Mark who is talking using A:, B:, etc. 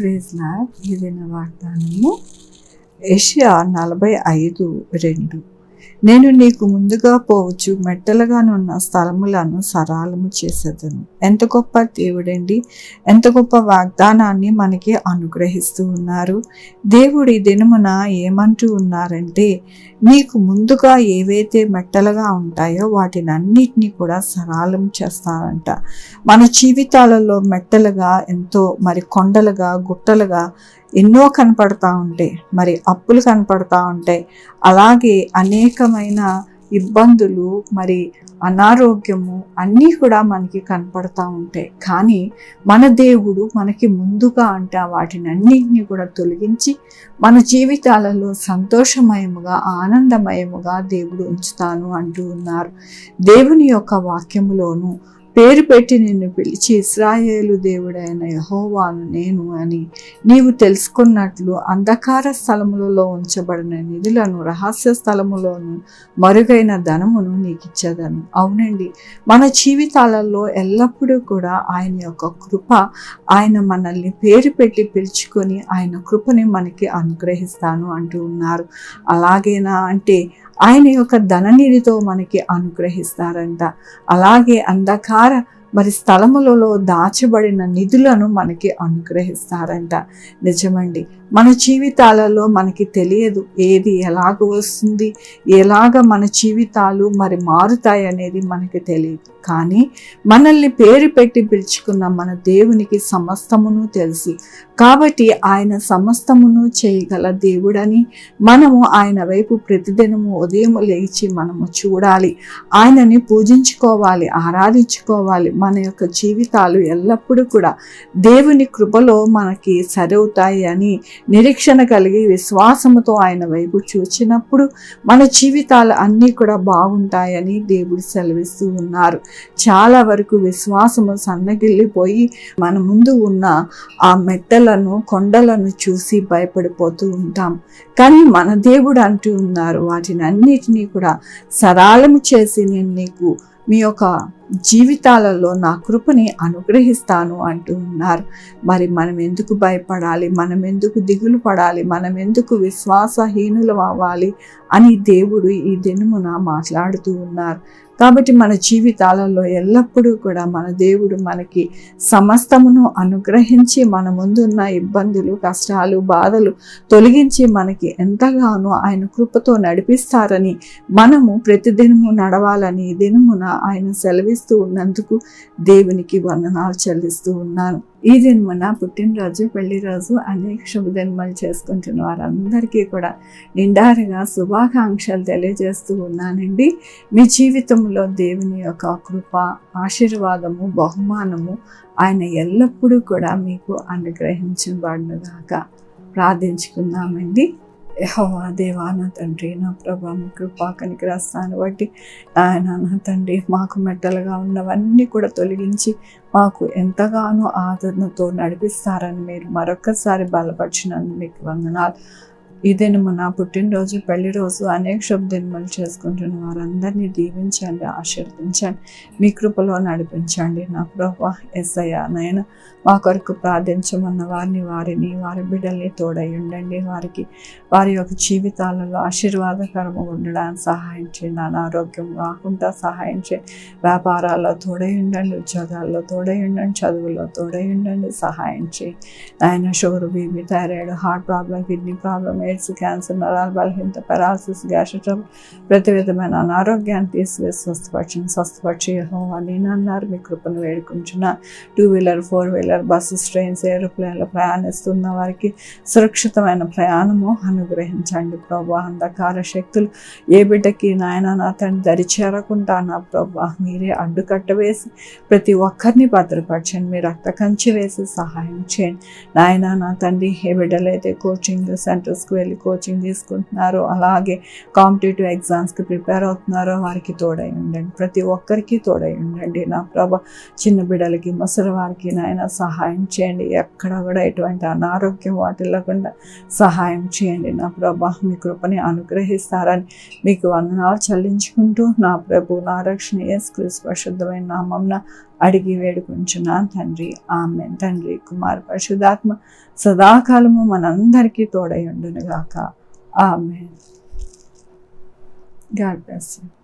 A: Praise lord. ఈ దిన వాగ్దానము యెషయా 45:2. నేను నీకు ముందుగా పోవచ్చు మెట్టలుగానున్న స్థలములను సరాలము చేసేదను. ఎంత గొప్ప దేవుడండి! ఎంత గొప్ప వాగ్దానాన్ని మనకి అనుగ్రహిస్తూ ఉన్నారు. దేవుడు ఈ దినమున ఏమంటూ ఉన్నారంటే, నీకు ముందుగా ఏవైతే మెట్టలుగా ఉంటాయో వాటిని అన్నిటినీ కూడా సరాలం చేస్తారంట. మన జీవితాలలో మెట్టలుగా ఎంతో కొండలుగా గుట్టలుగా ఎన్నో కనపడతా ఉంటాయి, అప్పులు కనపడతా ఉంటాయి, అలాగే అనేకమైన ఇబ్బందులు, అనారోగ్యము అన్నీ కూడా మనకి కనపడతా ఉంటాయి. కానీ మన దేవుడు మనకి ముందుగా వాటిని అన్నింటినీ కూడా తొలగించి మన జీవితాలలో సంతోషమయముగా ఆనందమయముగా దేవుడు ఉంచుతాను అంటూ ఉన్నారు. దేవుని యొక్క వాక్యములోను పేరు పెట్టి నిన్ను పిలిచి ఇశ్రాయేలు దేవుడైన యెహోవాను నేను అని నీవు తెలుసుకున్నట్లు అంధకార స్థలములలో ఉంచబడిన నిధులను రహస్య స్థలములోను మరుగైన ధనమును నీకు ఇచ్చేదను. అవునండి, మన జీవితాలలో ఎల్లప్పుడూ కూడా ఆయన యొక్క కృప, ఆయన మనల్ని పేరు పెట్టి పిలుచుకొని ఆయన కృపని మనకి అనుగ్రహిస్తాను అంటూ ఉన్నారు. అలాగేనా అంటే ఆయన యొక్క ధననిధితో మనకి అనుగ్రహిస్తారంట. అలాగే అంధకార స్థలములలో దాచబడిన నిధులను మనకి అనుగ్రహిస్తారంట. నిజమండి, మన జీవితాలలో మనకి తెలియదు ఏది ఎలాగ వస్తుంది, ఎలాగ మన జీవితాలు మారుతాయి అనేది మనకి తెలియదు. కానీ మనల్ని పేరు పెట్టి పిలుచుకున్న మన దేవునికి సమస్తమును తెలుసు. కాబట్టి ఆయన సమస్తమును చేయగల దేవుడని మనము ఆయన వైపు ప్రతిదినము ఉదయం లేచి మనము చూడాలి, ఆయనని పూజించుకోవాలి, ఆరాధించుకోవాలి. మన యొక్క జీవితాలు ఎల్లప్పుడూ కూడా దేవుని కృపలో మనకి సరవుతాయి అని నిరీక్షణ కలిగి విశ్వాసముతో ఆయన వైపు చూచినప్పుడు మన జీవితాలు అన్నీ కూడా బాగుంటాయని దేవుడు సెలవిస్తూ ఉన్నారు. చాలా వరకు విశ్వాసము సన్నగిల్లిపోయి మన ముందు ఉన్న ఆ మెట్టలను కొండలను చూసి భయపడిపోతూ ఉంటాం. కానీ మన దేవుడు అంటూ ఉన్నారు, వాటిని అన్నిటినీ కూడా సరళము చేసి నేను నీకు మీ యొక్క జీవితాలలో నా కృపని అనుగ్రహిస్తాను అంటూ ఉన్నారు. మనం ఎందుకు భయపడాలి, మనం ఎందుకు దిగులు పడాలి, మనం ఎందుకు విశ్వాసహీనులు అవ్వాలి అని దేవుడు ఈ దినమున మాట్లాడుతూ ఉన్నారు. కాబట్టి మన జీవితాలలో ఎల్లప్పుడూ కూడా మన దేవుడు మనకి సమస్తమును అనుగ్రహించి మన ముందున్న ఇబ్బందులు, కష్టాలు, బాధలు తొలగించి మనకి ఎంతగానో ఆయన కృపతో నడిపిస్తారని మనము ప్రతిదినము నడవాలని ఈ దినమున ఆయన సెలవిస్తూ ఉన్నందుకు దేవునికి వందనాలు చెల్లిస్తూ ఉన్నాను. ఈ దినమున పుట్టినరోజు, పెళ్లి రోజు, అనేక శుభదినములు చేసుకుంటున్న వారందరికీ కూడా నిండారుగా శుభాకాంక్షలు తెలియజేస్తూ ఉన్నానండి. మీ జీవితంలో దేవుని యొక్క కృప, ఆశీర్వాదము, బహుమానము ఆయన ఎల్లప్పుడూ కూడా మీకు అనుగ్రహించబడునుగాక. ప్రార్థించుకుందామండి. యెహోవా దేవా, నా తండ్రి, నా ప్రభా, మీ కృపా కనికరాస్తాను బట్టి ఆయన నా తండ్రి మాకు మెట్టలుగా ఉన్నవన్నీ కూడా తొలగించి మాకు ఎంతగానో ఆదరణతో నడిపిస్తారని మీరు మరొక్కసారి బలపరిచినందుకు మీకు వందనాలు. ఈ దినము నా పుట్టినరోజు, పెళ్లి రోజు, అనేక శుభదినములు చేసుకుంటున్న వారందరినీ దీవించండి, ఆశీర్వదించండి, మీ కృపలో నడిపించండి. నా ప్రభా యేసయ్యా, నాయన మా కొరకు ప్రార్థించమన్న వారిని వారి బిడ్డల్ని తోడై ఉండండి. వారి యొక్క జీవితాలలో ఆశీర్వాదకరంగా ఉండడానికి సహాయం చేయండి. అనారోగ్యం రాకుండా సహాయం చేయండి. వ్యాపారాల్లో తోడై ఉండండి, ఉద్యోగాల్లో తోడై ఉండండి, చదువుల్లో తోడై ఉండండి, సహాయం చేయండి. ఆయన sugar, BP, thyroid, heart problem, kidney problem, AIDS, cancer, నరాల బలహీనత, పెరాలసిస్, గ్యాస్ట్రిక్ ట్రబుల్, ప్రతి విధమైన అనారోగ్యాన్ని తీసివేసి స్వస్థపరిచి యెహోవా నేను అన్నారు. మీ కృపను వేడుకుంటున్నా. 2 వీలర్ 4 వీలర్ బస్సెస్, ట్రైన్స్, ఏరోప్లేన్లో ప్రయాణిస్తున్న వారికి సురక్షితమైన ప్రయాణము అనుగ్రహించండి ప్రభా. అంధకార శక్తులు ఏ బిడ్డకి నాయన నా తండ్రి దరి చేరకుండా నా ప్రభా మీరే అడ్డుకట్ట వేసి ప్రతి ఒక్కరిని భద్రపరచండి. మీ రక్త కంచి వేసి సహాయం చేయండి నాయన నా తండ్రి. ఏ బిడ్డలైతే కోచింగ్ సెంటర్స్కి వెళ్ళి కోచింగ్ తీసుకుంటున్నారో, అలాగే కాంపిటేటివ్ ఎగ్జామ్స్కి ప్రిపేర్ అవుతున్నారో వారికి తోడై ఉండండి. ప్రతి ఒక్కరికి తోడై ఉండండి నా ప్రభ. చిన్న బిడ్డలకి, ముసలి వారికి నాయన సహాయం చేయండి. ఎక్కడ కూడా ఎటువంటి అనారోగ్యం వాటిల్లకుండా సహాయం చేయండి నా ప్రభ. మీ కృపని అనుగ్రహిస్తారని మీకు వందనాలు చెల్లించుకుంటూ నా ప్రభు, నా రక్షణ యేసుక్రీస్తు పరిశుద్ధమైన నామమున అడిగి వేడుకుంటున్నాను తండ్రి. ఆమేన్. తండ్రి, కుమార, పరిశుద్ధాత్మ సదాకాలము మనందరికీ తోడై ఉండును గాక. ఆమేన్. God bless you.